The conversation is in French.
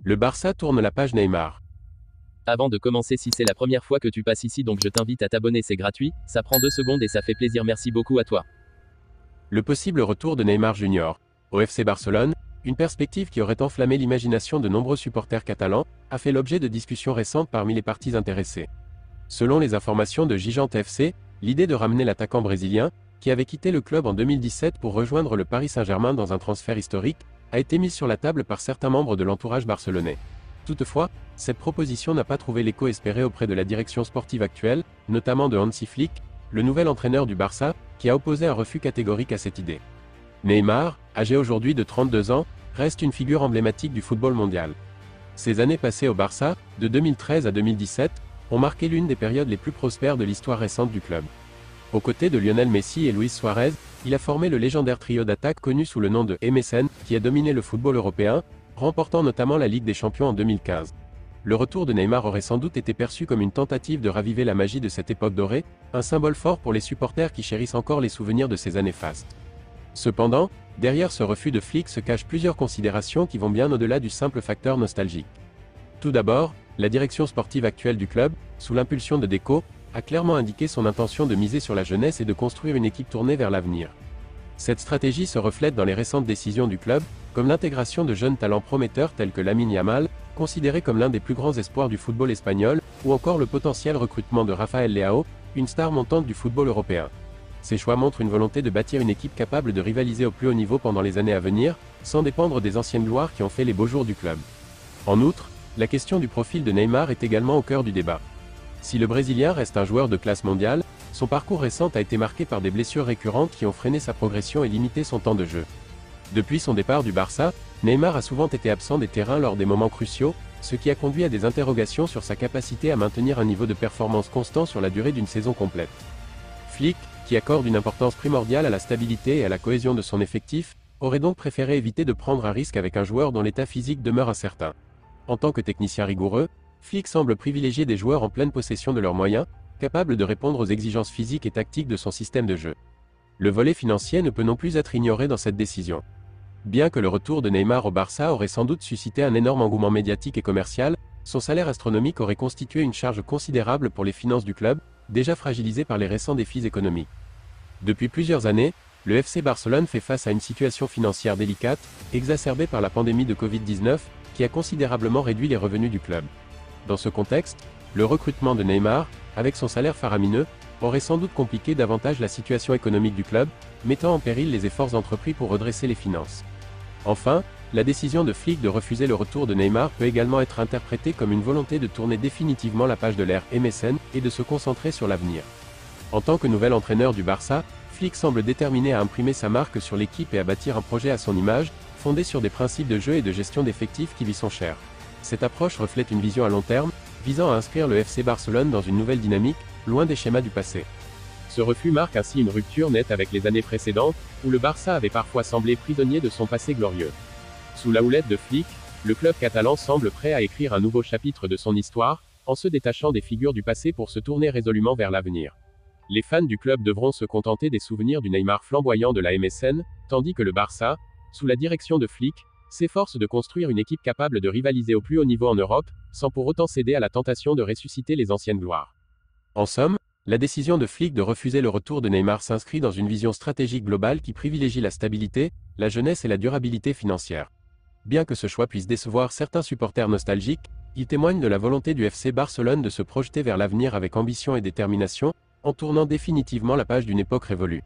Le Barça tourne la page Neymar. Avant de commencer, si c'est la première fois que tu passes ici, donc je t'invite à t'abonner, c'est gratuit, ça prend 2 secondes et ça fait plaisir, merci beaucoup à toi. Le possible retour de Neymar Junior au FC Barcelone, une perspective qui aurait enflammé l'imagination de nombreux supporters catalans, a fait l'objet de discussions récentes parmi les parties intéressées. Selon les informations de Gigante FC, l'idée de ramener l'attaquant brésilien, qui avait quitté le club en 2017 pour rejoindre le Paris Saint-Germain dans un transfert historique, a été mise sur la table par certains membres de l'entourage barcelonais. Toutefois, cette proposition n'a pas trouvé l'écho espéré auprès de la direction sportive actuelle, notamment de Hansi Flick, le nouvel entraîneur du Barça, qui a opposé un refus catégorique à cette idée. Neymar, âgé aujourd'hui de 32 ans, reste une figure emblématique du football mondial. Ses années passées au Barça, de 2013 à 2017, ont marqué l'une des périodes les plus prospères de l'histoire récente du club. Aux côtés de Lionel Messi et Luis Suarez, il a formé le légendaire trio d'attaque connu sous le nom de MSN, qui a dominé le football européen, remportant notamment la Ligue des Champions en 2015. Le retour de Neymar aurait sans doute été perçu comme une tentative de raviver la magie de cette époque dorée, un symbole fort pour les supporters qui chérissent encore les souvenirs de ces années fastes. Cependant, derrière ce refus de Flick se cachent plusieurs considérations qui vont bien au-delà du simple facteur nostalgique. Tout d'abord, la direction sportive actuelle du club, sous l'impulsion de Deco, a clairement indiqué son intention de miser sur la jeunesse et de construire une équipe tournée vers l'avenir. Cette stratégie se reflète dans les récentes décisions du club, comme l'intégration de jeunes talents prometteurs tels que Lamine Yamal, considéré comme l'un des plus grands espoirs du football espagnol, ou encore le potentiel recrutement de Rafael Leao, une star montante du football européen. Ces choix montrent une volonté de bâtir une équipe capable de rivaliser au plus haut niveau pendant les années à venir, sans dépendre des anciennes gloires qui ont fait les beaux jours du club. En outre, la question du profil de Neymar est également au cœur du débat. Si le Brésilien reste un joueur de classe mondiale, son parcours récent a été marqué par des blessures récurrentes qui ont freiné sa progression et limité son temps de jeu. Depuis son départ du Barça, Neymar a souvent été absent des terrains lors des moments cruciaux, ce qui a conduit à des interrogations sur sa capacité à maintenir un niveau de performance constant sur la durée d'une saison complète. Flick, qui accorde une importance primordiale à la stabilité et à la cohésion de son effectif, aurait donc préféré éviter de prendre un risque avec un joueur dont l'état physique demeure incertain. En tant que technicien rigoureux, Flick semble privilégier des joueurs en pleine possession de leurs moyens, capables de répondre aux exigences physiques et tactiques de son système de jeu. Le volet financier ne peut non plus être ignoré dans cette décision. Bien que le retour de Neymar au Barça aurait sans doute suscité un énorme engouement médiatique et commercial, son salaire astronomique aurait constitué une charge considérable pour les finances du club, déjà fragilisé par les récents défis économiques. Depuis plusieurs années, le FC Barcelone fait face à une situation financière délicate, exacerbée par la pandémie de Covid-19, qui a considérablement réduit les revenus du club. Dans ce contexte, le recrutement de Neymar, avec son salaire faramineux, aurait sans doute compliqué davantage la situation économique du club, mettant en péril les efforts entrepris pour redresser les finances. Enfin, la décision de Flick de refuser le retour de Neymar peut également être interprétée comme une volonté de tourner définitivement la page de l'ère MSN et de se concentrer sur l'avenir. En tant que nouvel entraîneur du Barça, Flick semble déterminé à imprimer sa marque sur l'équipe et à bâtir un projet à son image, fondé sur des principes de jeu et de gestion d'effectifs qui lui sont chers. Cette approche reflète une vision à long terme, visant à inscrire le FC Barcelone dans une nouvelle dynamique, loin des schémas du passé. Ce refus marque ainsi une rupture nette avec les années précédentes, où le Barça avait parfois semblé prisonnier de son passé glorieux. Sous la houlette de Flick, le club catalan semble prêt à écrire un nouveau chapitre de son histoire, en se détachant des figures du passé pour se tourner résolument vers l'avenir. Les fans du club devront se contenter des souvenirs du Neymar flamboyant de la MSN, tandis que le Barça, sous la direction de Flick, s'efforce de construire une équipe capable de rivaliser au plus haut niveau en Europe, sans pour autant céder à la tentation de ressusciter les anciennes gloires. En somme, la décision de Flick de refuser le retour de Neymar s'inscrit dans une vision stratégique globale qui privilégie la stabilité, la jeunesse et la durabilité financière. Bien que ce choix puisse décevoir certains supporters nostalgiques, il témoigne de la volonté du FC Barcelone de se projeter vers l'avenir avec ambition et détermination, en tournant définitivement la page d'une époque révolue.